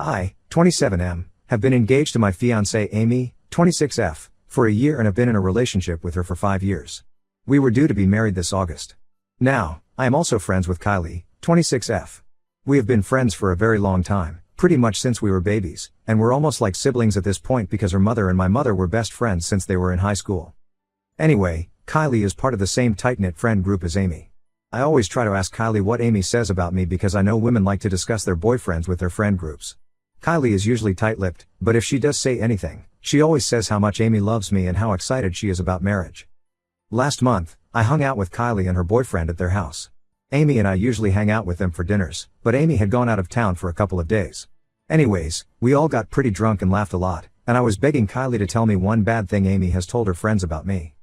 I, 27M, have been engaged to my fiancée Amy, 26F, for a year and have been in a relationship with her for 5 years. We were due to be married this August. Now, I am also friends with Kylie, 26F. We have been friends for a very long time, pretty much since we were babies, and we're almost like siblings at this point because her mother and my mother were best friends since they were in high school. Anyway, Kylie is part of the same tight-knit friend group as Amy. I always try to ask Kylie what Amy says about me because I know women like to discuss their boyfriends with their friend groups. Kylie is usually tight-lipped, but if she does say anything, she always says how much Amy loves me and how excited she is about marriage. Last month, I hung out with Kylie and her boyfriend at their house. Amy and I usually hang out with them for dinners, but Amy had gone out of town for a couple of days. Anyways, we all got pretty drunk and laughed a lot, and I was begging Kylie to tell me one bad thing Amy has told her friends about me.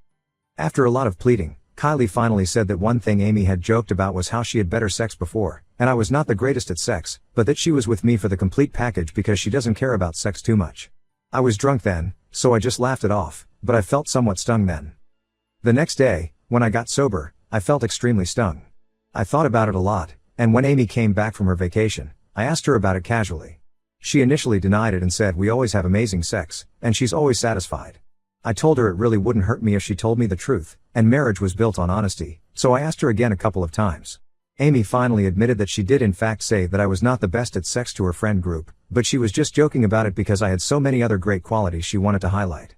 After a lot of pleading, Kylie finally said that one thing Amy had joked about was how she had better sex before, and I was not the greatest at sex, but that she was with me for the complete package because she doesn't care about sex too much. I was drunk then, so I just laughed it off, but I felt somewhat stung then. The next day, when I got sober, I felt extremely stung. I thought about it a lot, and when Amy came back from her vacation, I asked her about it casually. She initially denied it and said we always have amazing sex, and she's always satisfied. I told her it really wouldn't hurt me if she told me the truth, and marriage was built on honesty, so I asked her again a couple of times. Amy finally admitted that she did in fact say that I was not the best at sex to her friend group, but she was just joking about it because I had so many other great qualities she wanted to highlight.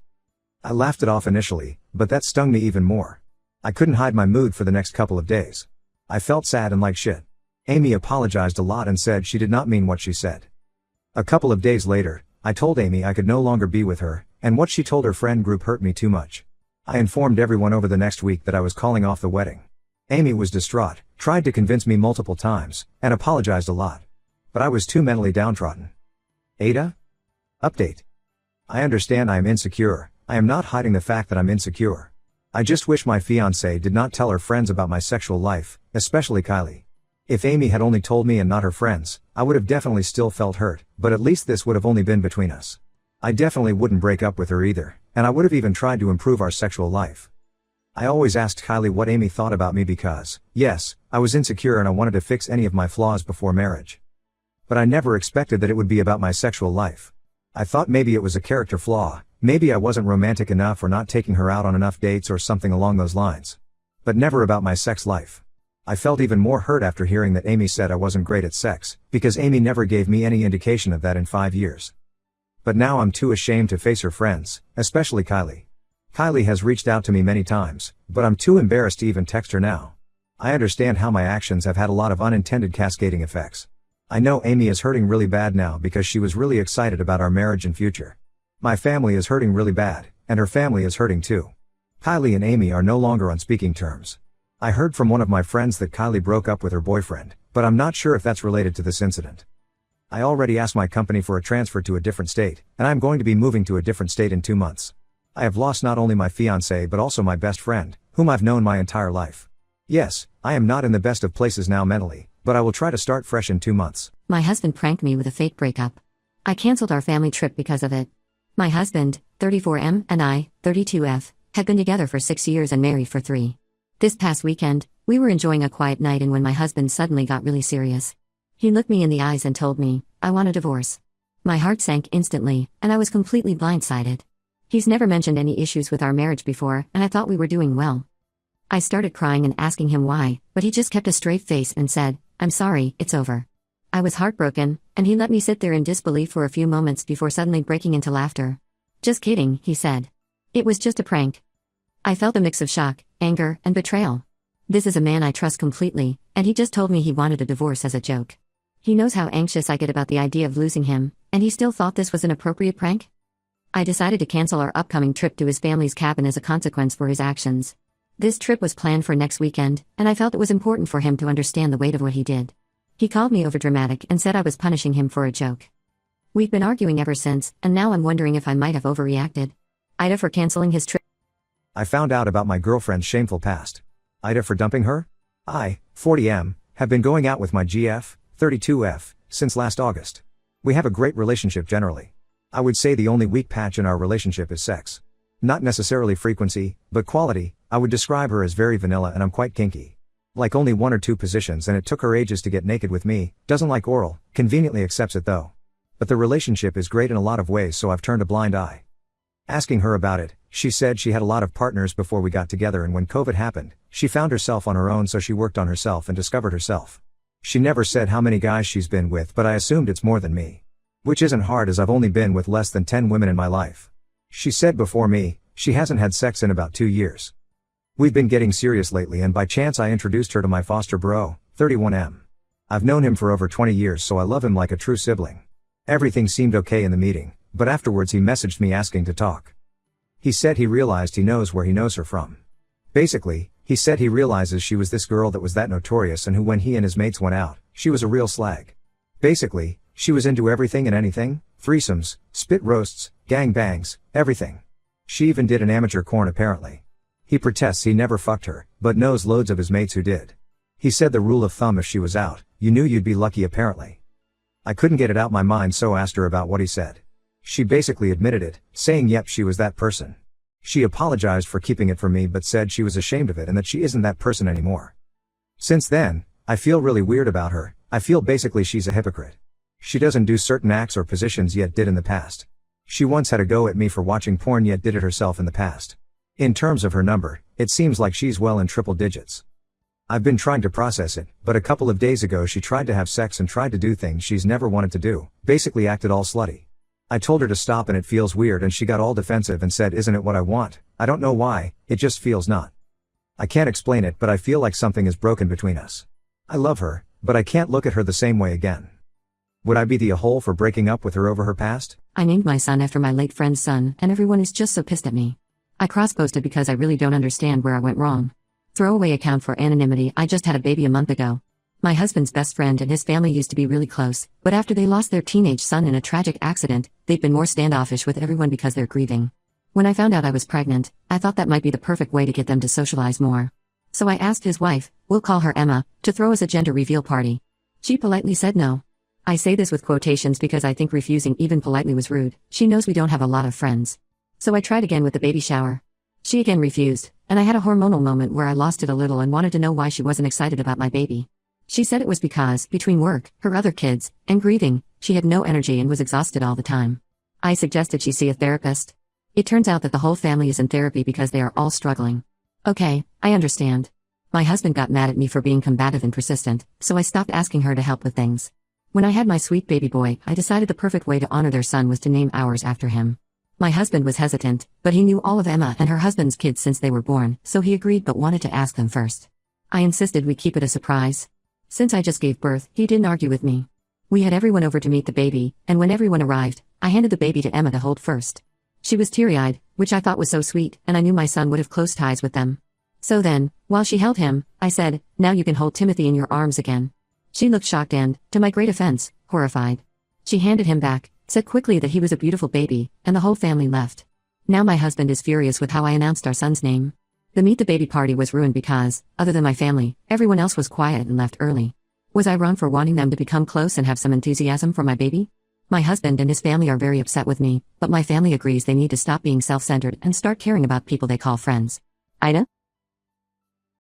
I laughed it off initially, but that stung me even more. I couldn't hide my mood for the next couple of days. I felt sad and like shit. Amy apologized a lot and said she did not mean what she said. A couple of days later, I told Amy I could no longer be with her, and what she told her friend group hurt me too much. I informed everyone over the next week that I was calling off the wedding. Amy was distraught, tried to convince me multiple times, and apologized a lot. But I was too mentally downtrodden. Ada? Update. I understand I am insecure. I am not hiding the fact that I'm insecure. I just wish my fiancée did not tell her friends about my sexual life, especially Kylie. If Amy had only told me and not her friends, I would have definitely still felt hurt, but at least this would have only been between us. I definitely wouldn't break up with her either, and I would have even tried to improve our sexual life. I always asked Kylie what Amy thought about me because, yes, I was insecure and I wanted to fix any of my flaws before marriage. But I never expected that it would be about my sexual life. I thought maybe it was a character flaw, maybe I wasn't romantic enough or not taking her out on enough dates or something along those lines. But never about my sex life. I felt even more hurt after hearing that Amy said I wasn't great at sex, because Amy never gave me any indication of that in 5 years. But now I'm too ashamed to face her friends, especially Kylie. Kylie has reached out to me many times, but I'm too embarrassed to even text her now. I understand how my actions have had a lot of unintended cascading effects. I know Amy is hurting really bad now because she was really excited about our marriage and future. My family is hurting really bad, and her family is hurting too. Kylie and Amy are no longer on speaking terms. I heard from one of my friends that Kylie broke up with her boyfriend, but I'm not sure if that's related to this incident. I already asked my company for a transfer to a different state, and I'm going to be moving to a different state in 2 months. I have lost not only my fiancé but also my best friend, whom I've known my entire life. Yes, I am not in the best of places now mentally, but I will try to start fresh in 2 months. My husband pranked me with a fake breakup. I canceled our family trip because of it. My husband, 34M, and I, 32F, had been together for 6 years and married for 3. This past weekend, we were enjoying a quiet night and when my husband suddenly got really serious. He looked me in the eyes and told me, "I want a divorce." My heart sank instantly, and I was completely blindsided. He's never mentioned any issues with our marriage before, and I thought we were doing well. I started crying and asking him why, but he just kept a straight face and said, "I'm sorry, it's over." I was heartbroken, and he let me sit there in disbelief for a few moments before suddenly breaking into laughter. "Just kidding," he said. "It was just a prank." I felt a mix of shock, anger, and betrayal. This is a man I trust completely, and he just told me he wanted a divorce as a joke. He knows how anxious I get about the idea of losing him, and he still thought this was an appropriate prank? I decided to cancel our upcoming trip to his family's cabin as a consequence for his actions. This trip was planned for next weekend, and I felt it was important for him to understand the weight of what he did. He called me overdramatic and said I was punishing him for a joke. We've been arguing ever since, and now I'm wondering if I might have overreacted. Ida for canceling his trip. I found out about my girlfriend's shameful past. Ida for dumping her? I, 40M, have been going out with my GF, 32F, since last August. We have a great relationship generally. I would say the only weak patch in our relationship is sex. Not necessarily frequency, but quality. I would describe her as very vanilla and I'm quite kinky. Like only 1 or 2 positions and it took her ages to get naked with me, doesn't like oral, conveniently accepts it though. But the relationship is great in a lot of ways, so I've turned a blind eye. Asking her about it, she said she had a lot of partners before we got together, and when COVID happened, she found herself on her own, so she worked on herself and discovered herself. She never said how many guys she's been with, but I assumed it's more than me. Which isn't hard, as I've only been with less than 10 women in my life. She said before me, she hasn't had sex in about 2 years. We've been getting serious lately, and by chance I introduced her to my foster bro, 31M. I've known him for over 20 years, so I love him like a true sibling. Everything seemed okay in the meeting, but afterwards he messaged me asking to talk. He said he realized he knows where he knows her from. Basically, he said he realizes she was this girl that was that notorious, and who, when he and his mates went out, she was a real slag. Basically, she was into everything and anything, threesomes, spit roasts, gang bangs, everything. She even did an amateur corn apparently. He protests he never fucked her, but knows loads of his mates who did. He said the rule of thumb, if she was out, you knew you'd be lucky apparently. I couldn't get it out my mind, so asked her about what he said. She basically admitted it, saying yep, she was that person. She apologized for keeping it from me, but said she was ashamed of it and that she isn't that person anymore. Since then, I feel really weird about her. I feel basically she's a hypocrite. She doesn't do certain acts or positions, yet did in the past. She once had a go at me for watching porn, yet did it herself in the past. In terms of her number, it seems like she's well in triple digits. I've been trying to process it, but a couple of days ago she tried to have sex and tried to do things she's never wanted to do, basically acted all slutty. I told her to stop and it feels weird, and she got all defensive and said, isn't it what I want? I don't know why, it just feels not. I can't explain it, but I feel like something is broken between us. I love her, but I can't look at her the same way again. Would I be the a-hole for breaking up with her over her past? I named my son after my late friend's son, and everyone is just so pissed at me. I cross-posted because I really don't understand where I went wrong. Throwaway account for anonymity. I just had a baby a month ago. My husband's best friend and his family used to be really close, but after they lost their teenage son in a tragic accident, they've been more standoffish with everyone because they're grieving. When I found out I was pregnant, I thought that might be the perfect way to get them to socialize more. So I asked his wife, we'll call her Emma, to throw us a gender reveal party. She politely said no. I say this with quotations because I think refusing even politely was rude. She knows we don't have a lot of friends. So I tried again with the baby shower. She again refused, and I had a hormonal moment where I lost it a little and wanted to know why she wasn't excited about my baby. She said it was because, between work, her other kids, and grieving, she had no energy and was exhausted all the time. I suggested she see a therapist. It turns out that the whole family is in therapy because they are all struggling. Okay, I understand. My husband got mad at me for being combative and persistent, so I stopped asking her to help with things. When I had my sweet baby boy, I decided the perfect way to honor their son was to name ours after him. My husband was hesitant, but he knew all of Emma and her husband's kids since they were born, so he agreed but wanted to ask them first. I insisted we keep it a surprise. Since I just gave birth, he didn't argue with me. We had everyone over to meet the baby, and when everyone arrived, I handed the baby to Emma to hold first. She was teary-eyed, which I thought was so sweet, and I knew my son would have close ties with them. So then, while she held him, I said, now you can hold Timothy in your arms again. She looked shocked and, to my great offense, horrified. She handed him back, said quickly that he was a beautiful baby, and the whole family left. Now my husband is furious with how I announced our son's name. The Meet the Baby party was ruined because, other than my family, everyone else was quiet and left early. Was I wrong for wanting them to become close and have some enthusiasm for my baby? My husband and his family are very upset with me, but my family agrees they need to stop being self-centered and start caring about people they call friends. Ida?